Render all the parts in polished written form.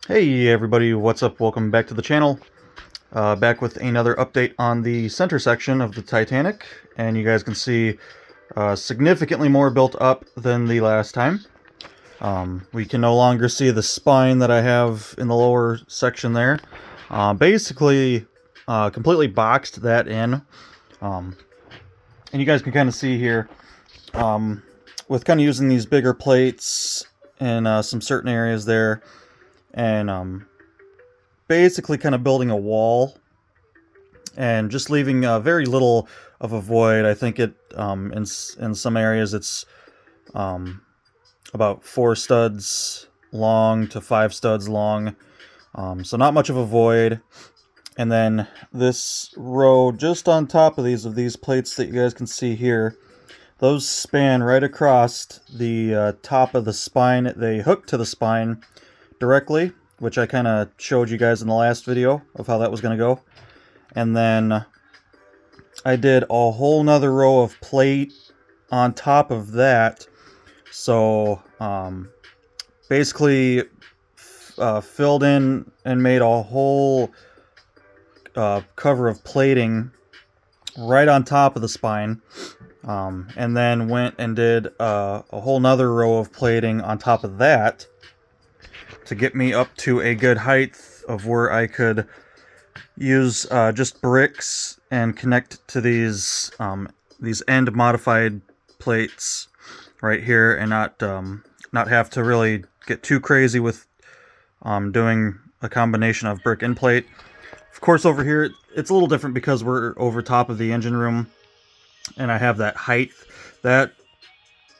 Hey everybody, what's up? Welcome back to the channel. Back with another update on the center section of the Titanic, and you guys can see significantly more built up than the last time. We can no longer see the spine that I have in the lower section there. Basically, completely boxed that in. And you guys can kind of see here, with kind of using these bigger plates in some certain areas there, and basically kind of building a wall and just leaving very little of a void. I think in some areas it's about 4 studs long to 5 studs long, so not much of a void. And then this row just on top of these plates that you guys can see here, those span right across the top of the spine. They hook to the spine directly, which I kind of showed you guys in the last video of how that was going to go. And then I did a whole nother row of plate on top of that. So basically filled in and made a whole cover of plating right on top of the spine. And then went and did a whole nother row of plating on top of that to get me up to a good height of where I could use just bricks and connect to these end modified plates right here, and not have to really get too crazy with doing a combination of brick and plate. Of course, over here it's a little different because we're over top of the engine room, and I have that height. That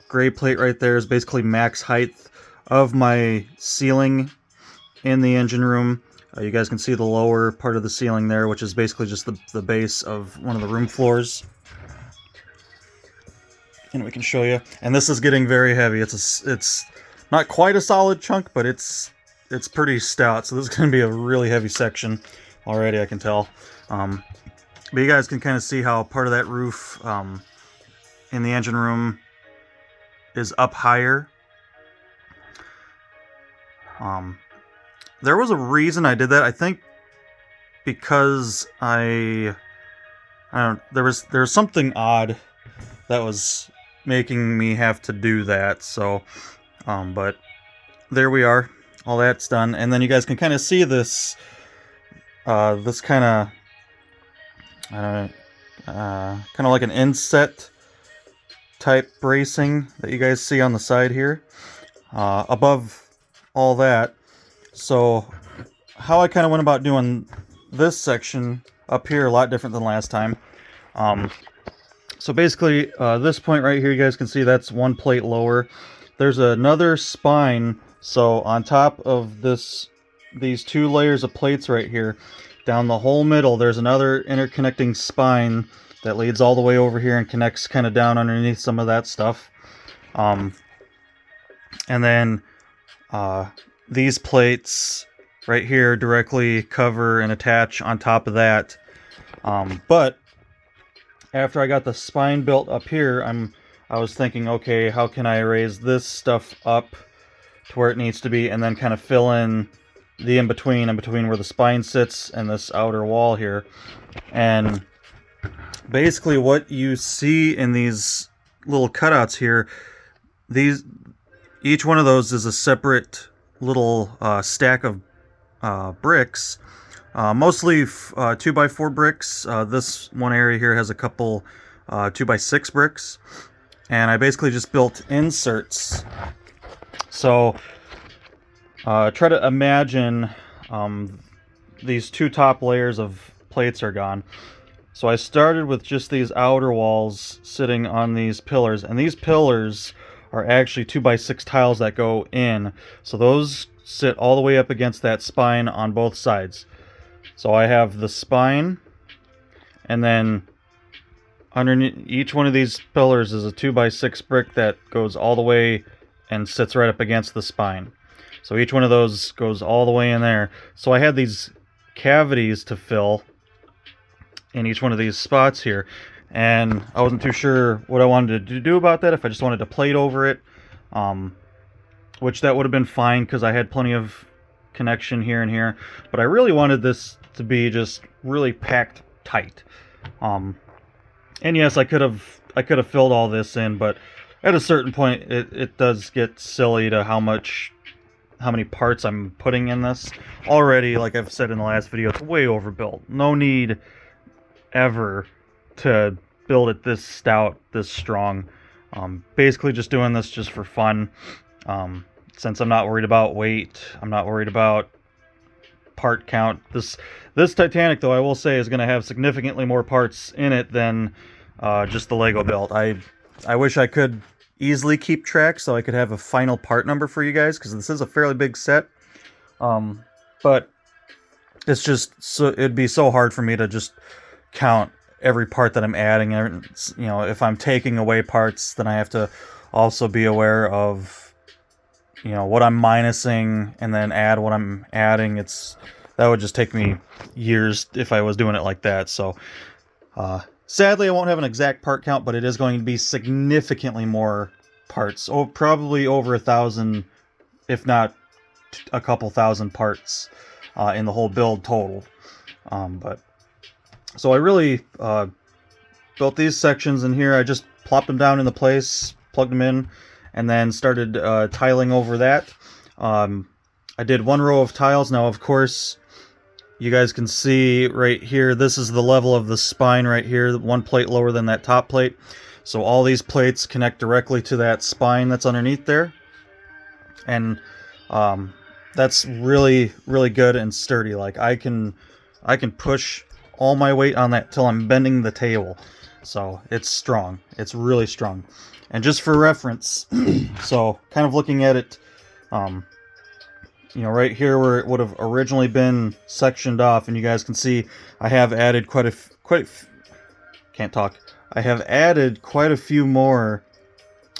gray plate right there is basically max height of my ceiling in the engine room. You guys can see the lower part of the ceiling there, which is basically just the base of one of the room floors. And we can show you. And this is getting very heavy. It's not quite a solid chunk, but it's pretty stout. So this is going to be a really heavy section already, I can tell. But you guys can kind of see how part of that roof in the engine room is up higher. There was a reason I did that. I think because I don't. There was something odd that was making me have to do that. So, but there we are. All that's done, and then you guys can kind of see this this kind of kind of like an inset type bracing that you guys see on the side here above all that. So how I kind of went about doing this section up here, a lot different than last time. So basically, this point right here, you guys can see that's one plate lower. There's another spine, so on top of these 2 layers of plates right here, down the whole middle, there's another interconnecting spine that leads all the way over here and connects kind of down underneath some of that stuff. And then these plates right here directly cover and attach on top of that. But after I got the spine built up here, I was thinking, okay, how can I raise this stuff up to where it needs to be, and then kind of fill in the in-between where the spine sits and this outer wall here. And basically what you see in these little cutouts here, each one of those is a separate little stack of bricks, mostly 2x4 bricks. This one area here has a couple 2x6 bricks, and I basically just built inserts. So try to imagine these 2 top layers of plates are gone. So I started with just these outer walls sitting on these pillars, and these pillars are actually 2x6 tiles that go in. So those sit all the way up against that spine on both sides. So I have the spine, and then underneath each one of these pillars is a 2x6 brick that goes all the way and sits right up against the spine. So each one of those goes all the way in there. So I had these cavities to fill in each one of these spots here, and I wasn't too sure what I wanted to do about that, if I just wanted to plate over it, which that would have been fine because I had plenty of connection here and here, but I really wanted this to be just really packed tight. And yes, I could have filled all this in, but at a certain point it does get silly to how many parts I'm putting in this. Already, like I've said in the last video, it's way overbuilt. No need ever to build it this stout, this strong. Basically just doing this just for fun. Since I'm not worried about weight, I'm not worried about part count. This Titanic, though, I will say, is going to have significantly more parts in it than just the Lego build. I wish I could easily keep track so I could have a final part number for you guys, because this is a fairly big set. But it's just it'd be so hard for me to just count every part that I'm adding. You know, if I'm taking away parts, then I have to also be aware of, you know, what I'm minusing and then add what I'm adding. That would just take me years if I was doing it like that. So sadly, I won't have an exact part count, but it is going to be significantly more parts. Oh, probably over 1,000, if not a couple thousand parts in the whole build total. So I really built these sections in here. I just plopped them down into place, plugged them in, and then started tiling over that. I did one row of tiles. Now, of course, you guys can see right here, this is the level of the spine right here, one plate lower than that top plate. So all these plates connect directly to that spine that's underneath there. And that's really, really good and sturdy. Like I can push all my weight on that till I'm bending the table. So it's strong. It's really strong. And just for reference, so kind of looking at it, you know, right here where it would have originally been sectioned off, and you guys can see I have added I have added quite a few more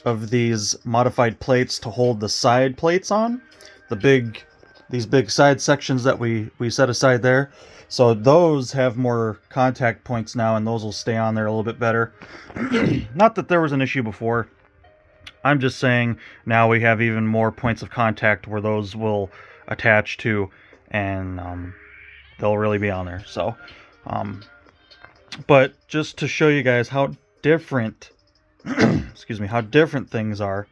of these modified plates to hold the side plates on, these big side sections that we set aside there. So those have more contact points now, and those will stay on there a little bit better. Not that there was an issue before. I'm just saying now we have even more points of contact where those will attach to, and they'll really be on there. So, but just to show you guys how different, excuse me, how different things are,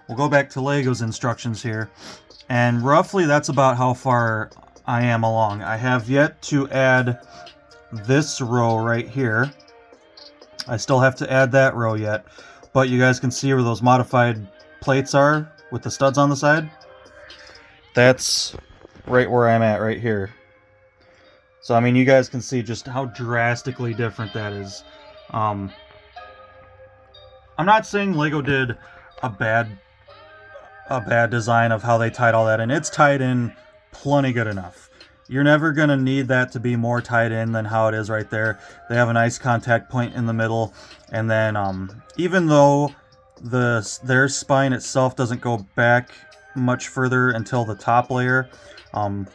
we'll go back to Lego's instructions here, and roughly that's about how far I am along. I have yet to add this row right here. I still have to add that row yet, but you guys can see where those modified plates are with the studs on the side. That's right where I'm at right here. So I mean, you guys can see just how drastically different that is. I'm not saying Lego did a bad design of how they tied all that in. It's tied in plenty good enough. You're never going to need that to be more tied in than how it is right there. They have a nice contact point in the middle, and then even though their spine itself doesn't go back much further until the top layer,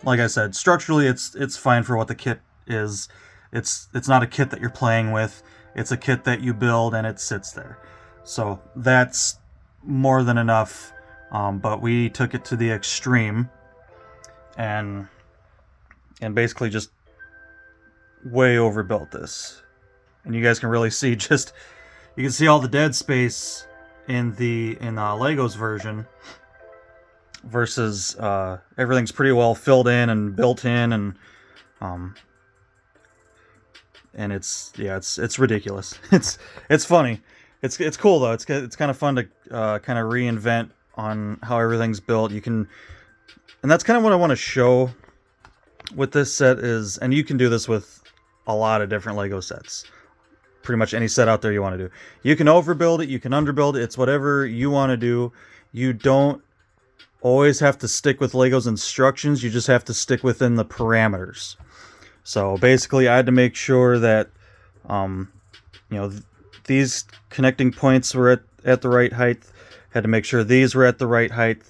like I said, structurally it's fine for what the kit is. It's not a kit that you're playing with. It's a kit that you build and it sits there. So that's more than enough. But we took it to the extreme and basically just way overbuilt this. And you guys can really see you can see all the dead space in Lego's version versus everything's pretty well filled in and built in, and it's ridiculous. It's funny. It's cool though. It's kind of fun to kind of reinvent on how everything's built. And that's kind of what I want to show with this set is, and you can do this with a lot of different Lego sets. Pretty much any set out there you want to do. You can overbuild it, you can underbuild it, it's whatever you want to do. You don't always have to stick with Lego's instructions, you just have to stick within the parameters. So basically I had to make sure that these connecting points were at the right height, had to make sure these were at the right height,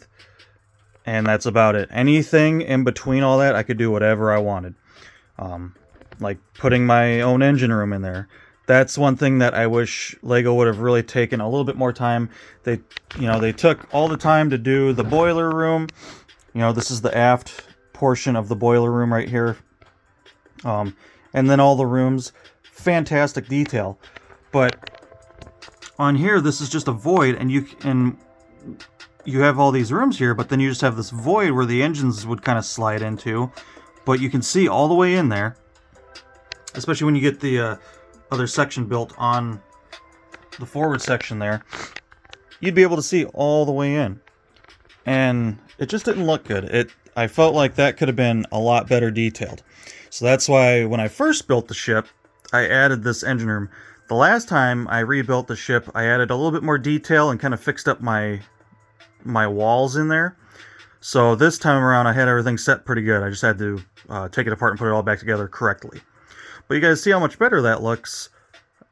and that's about it. Anything in between all that, I could do whatever I wanted. Like putting my own engine room in there. That's one thing that I wish Lego would have really taken a little bit more time. They took all the time to do the boiler room, You know, this is the aft portion of the boiler room right here. And then all the rooms, fantastic detail. But on here, this is just a void, and you have all these rooms here, but then you just have this void where the engines would kind of slide into. But you can see all the way in there, especially when you get the other section built on the forward section there. You'd be able to see all the way in. And it just didn't look good. I felt like that could have been a lot better detailed. So that's why when I first built the ship, I added this engine room. The last time I rebuilt the ship, I added a little bit more detail and kind of fixed up my walls in there. So this time around, I had everything set pretty good. I just had to take it apart and put it all back together correctly. But you guys see how much better that looks.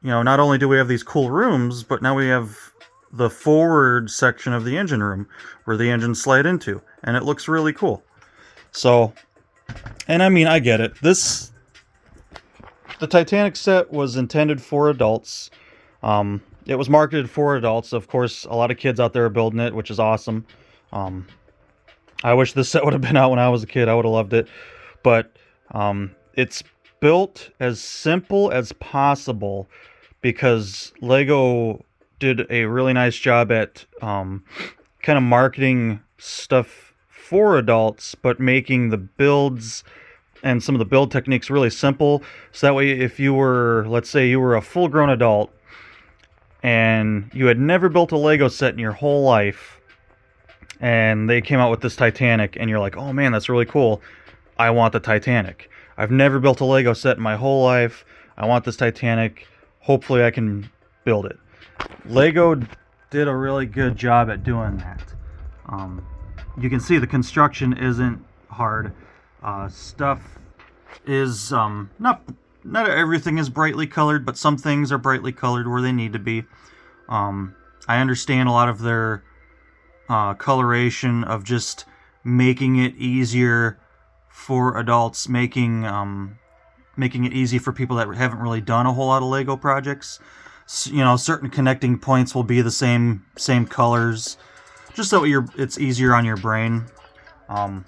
You know, not only do we have these cool rooms, but now we have the forward section of the engine room where the engines slide into, and it looks really cool. So, and I mean, I get it. The Titanic set was intended for adults. It was marketed for adults. Of course, a lot of kids out there are building it, which is awesome. I wish this set would have been out when I was a kid. I would have loved it. But it's built as simple as possible because Lego did a really nice job at kind of marketing stuff for adults, but making the builds and some of the build techniques really simple. So that way, if you were, let's say you were a full-grown adult and you had never built a Lego set in your whole life, and they came out with this Titanic, and you're like, oh man, that's really cool. I want the Titanic. I've never built a Lego set in my whole life. I want this Titanic. Hopefully I can build it. Lego did a really good job at doing that. You can see the construction isn't hard. Stuff is not everything is brightly colored, but some things are brightly colored where they need to be. I understand a lot of their coloration of just making it easier for adults, making it easy for people that haven't really done a whole lot of Lego projects. You know, certain connecting points will be the same colors, just so it's easier on your brain. And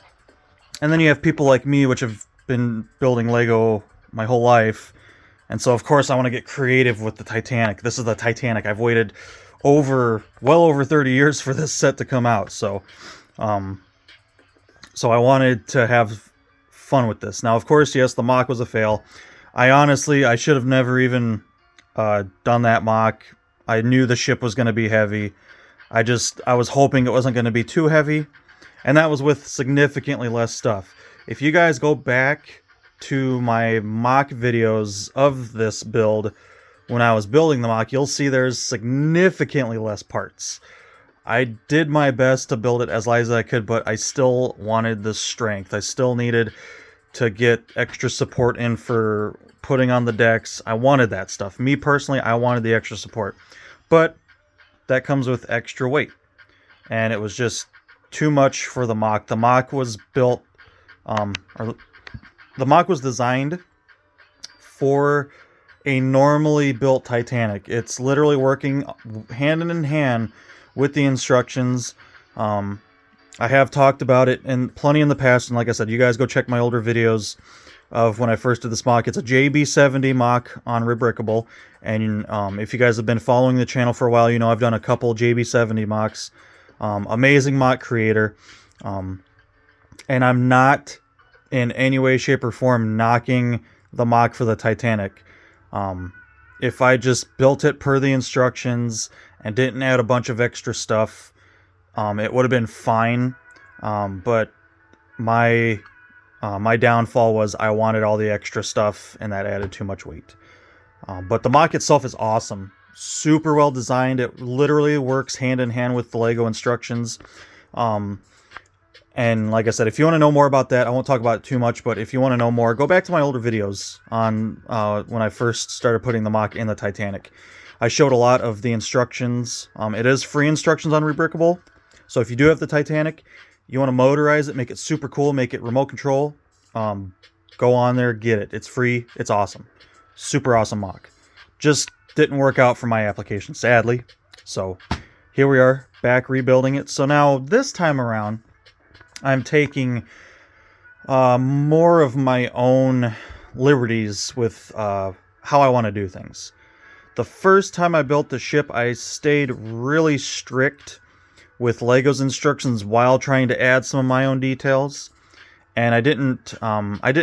then you have people like me, which have been building Lego my whole life, and so of course I want to get creative with the Titanic. This is the Titanic. I've waited well over 30 years for this set to come out, so I wanted to have fun with this. Now, of course, yes, the mock was a fail. I should have never even done that mock. I knew the ship was going to be heavy. I was hoping it wasn't going to be too heavy, and that was with significantly less stuff. If you guys go back to my mock videos of this build, when I was building the mock, you'll see there's significantly less parts. I did my best to build it as light as I could, but I still wanted the strength. I still needed to get extra support in for putting on the decks. I wanted that stuff. Me personally, I wanted the extra support. But that comes with extra weight. And it was just too much for the mock. The mock was built, the mock was designed for a normally built Titanic. It's literally working hand in hand with the instructions. I have talked about it plenty in the past, and like I said, you guys go check my older videos of when I first did this mock. It's a JB70 mock on Rebrickable, and if you guys have been following the channel for a while, you know I've done a couple JB70 mocks. Amazing mock creator, and I'm not in any way, shape, or form knocking the mock for the Titanic. If I just built it per the instructions and didn't add a bunch of extra stuff, it would have been fine. But my downfall was I wanted all the extra stuff, and that added too much weight. But the mock itself is awesome. Super well designed. It literally works hand in hand with the Lego instructions. And like I said, if you want to know more about that, I won't talk about it too much, but if you want to know more, go back to my older videos on when I first started putting the mock in the Titanic. I showed a lot of the instructions. It is free instructions on Rebrickable. So if you do have the Titanic, you want to motorize it, make it super cool, make it remote control, go on there, get it. It's free. It's awesome. Super awesome mock. Just didn't work out for my application, sadly. So here we are, back rebuilding it. So now this time around, I'm taking more of my own liberties with how I want to do things. The first time I built the ship, I stayed really strict with Lego's instructions while trying to add some of my own details, and I didn't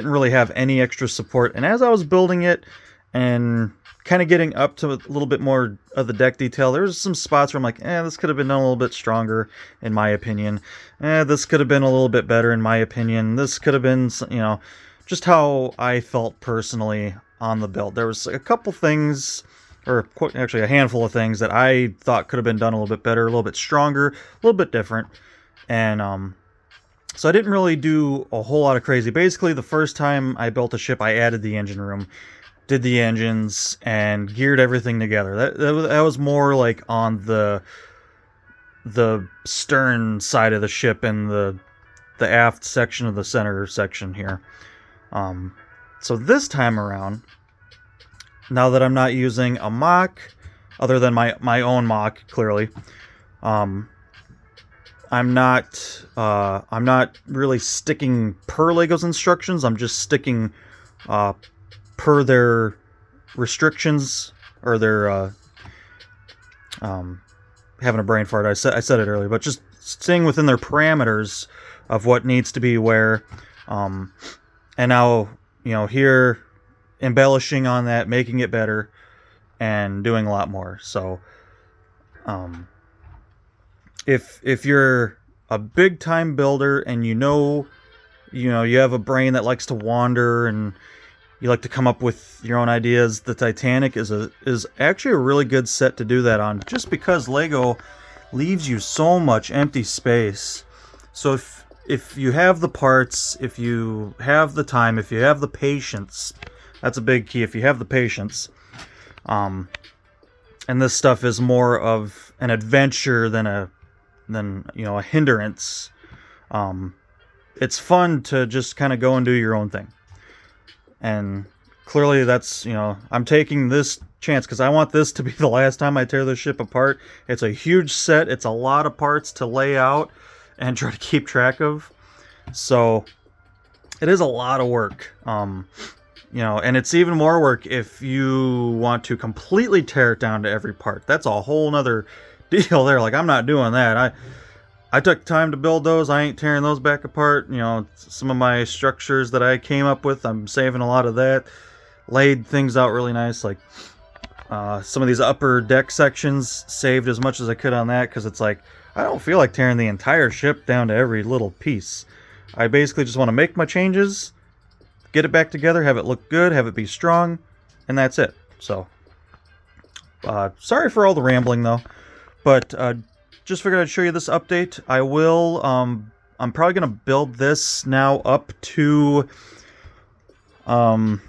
really have any extra support. And as I was building it and kind of getting up to a little bit more of the deck detail, there was some spots where I'm like, this could have been done a little bit stronger, in my opinion. This could have been a little bit better, in my opinion. This could have been, just how I felt personally on the build. There was a couple things, or actually a handful of things that I thought could have been done a little bit better, a little bit stronger, a little bit different. And so I didn't really do a whole lot of crazy. Basically, the first time I built a ship, I added the engine room, did the engines, and geared everything together. That was more like on the stern side of the ship and the aft section of the center section here. So this time around, now that I'm not using a mock, other than my own mock, clearly, I'm not really sticking per Lego's instructions. I'm just sticking per their restrictions, or their having a brain fart. I said it earlier, but just staying within their parameters of what needs to be where. And now, here, embellishing on that, making it better, and doing a lot more. So, if you're a big time builder and you have a brain that likes to wander and you like to come up with your own ideas, the Titanic is actually a really good set to do that on, just because Lego leaves you so much empty space. So if you have the parts, if you have the time, if you have the patience, that's a big key. If you have the patience, and this stuff is more of an adventure than a hindrance. It's fun to just kind of go and do your own thing. And clearly that's, I'm taking this chance because I want this to be the last time I tear this ship apart. It's a huge set. It's a lot of parts to lay out and try to keep track of. So it is a lot of work. And it's even more work if you want to completely tear it down to every part. That's a whole nother deal there. Like, I'm not doing that. I took time to build those. I ain't tearing those back apart. Some of my structures that I came up with, I'm saving a lot of that. Laid things out really nice. Like, some of these upper deck sections, saved as much as I could on that, because it's like, I don't feel like tearing the entire ship down to every little piece. I basically just want to make my changes, get it back together, have it look good, have it be strong, and that's it. So, sorry for all the rambling, though. But, just figured I'd show you this update. I will, I'm probably going to build this now up to when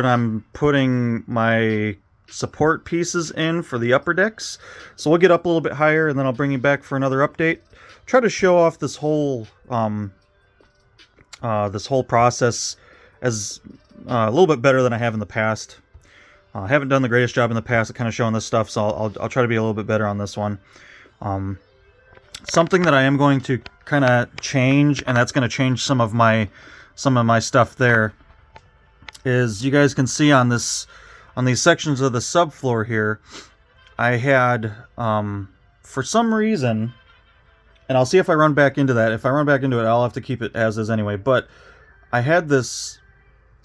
I'm putting my support pieces in for the upper decks. So we'll get up a little bit higher, and then I'll bring you back for another update. Try to show off this whole process as a little bit better than I have in the past. I haven't done the greatest job in the past at kind of showing this stuff, so I'll try to be a little bit better on this one. Something that I am going to kind of change, and that's going to change some of my stuff there, is you guys can see on these sections of the subfloor here, I had for some reason, and I'll see if I run back into that. If I run back into it, I'll have to keep it as is anyway. But I had this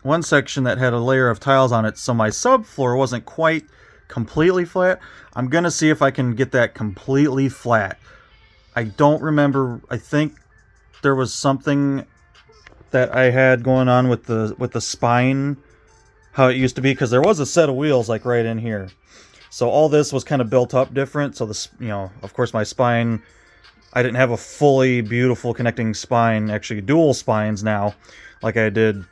one section that had a layer of tiles on it, so my subfloor wasn't quite completely flat. I'm going to see if I can get that completely flat. I don't remember. I think there was something that I had going on with the spine, how it used to be, because there was a set of wheels like right in here. So all this was kind of built up different. So this, of course my spine, I didn't have a fully beautiful connecting spine, actually dual spines now, like I do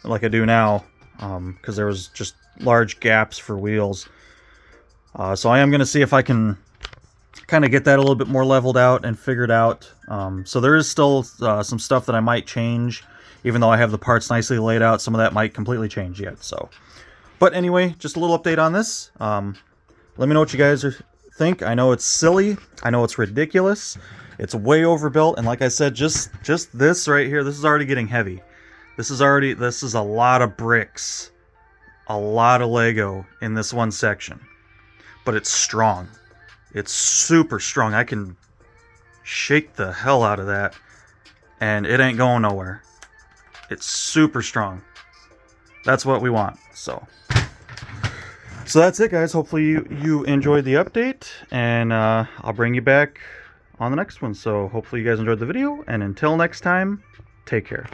now, because there was just large gaps for wheels. So I am going to see if I can kind of get that a little bit more leveled out and figured out. So there is still some stuff that I might change, even though I have the parts nicely laid out. Some of that might completely change yet. So, but anyway, just a little update on this. Let me know what you guys think. I know it's silly. I know it's ridiculous. It's way overbuilt, and like I said, just this right here, this is already getting heavy. This is a lot of bricks, a lot of Lego in this one section. But it's strong. It's super strong. I can shake the hell out of that, and it ain't going nowhere. It's super strong. That's what we want. So that's it, guys. Hopefully you enjoyed the update, and I'll bring you back on the next one. So hopefully you guys enjoyed the video, and until next time, take care.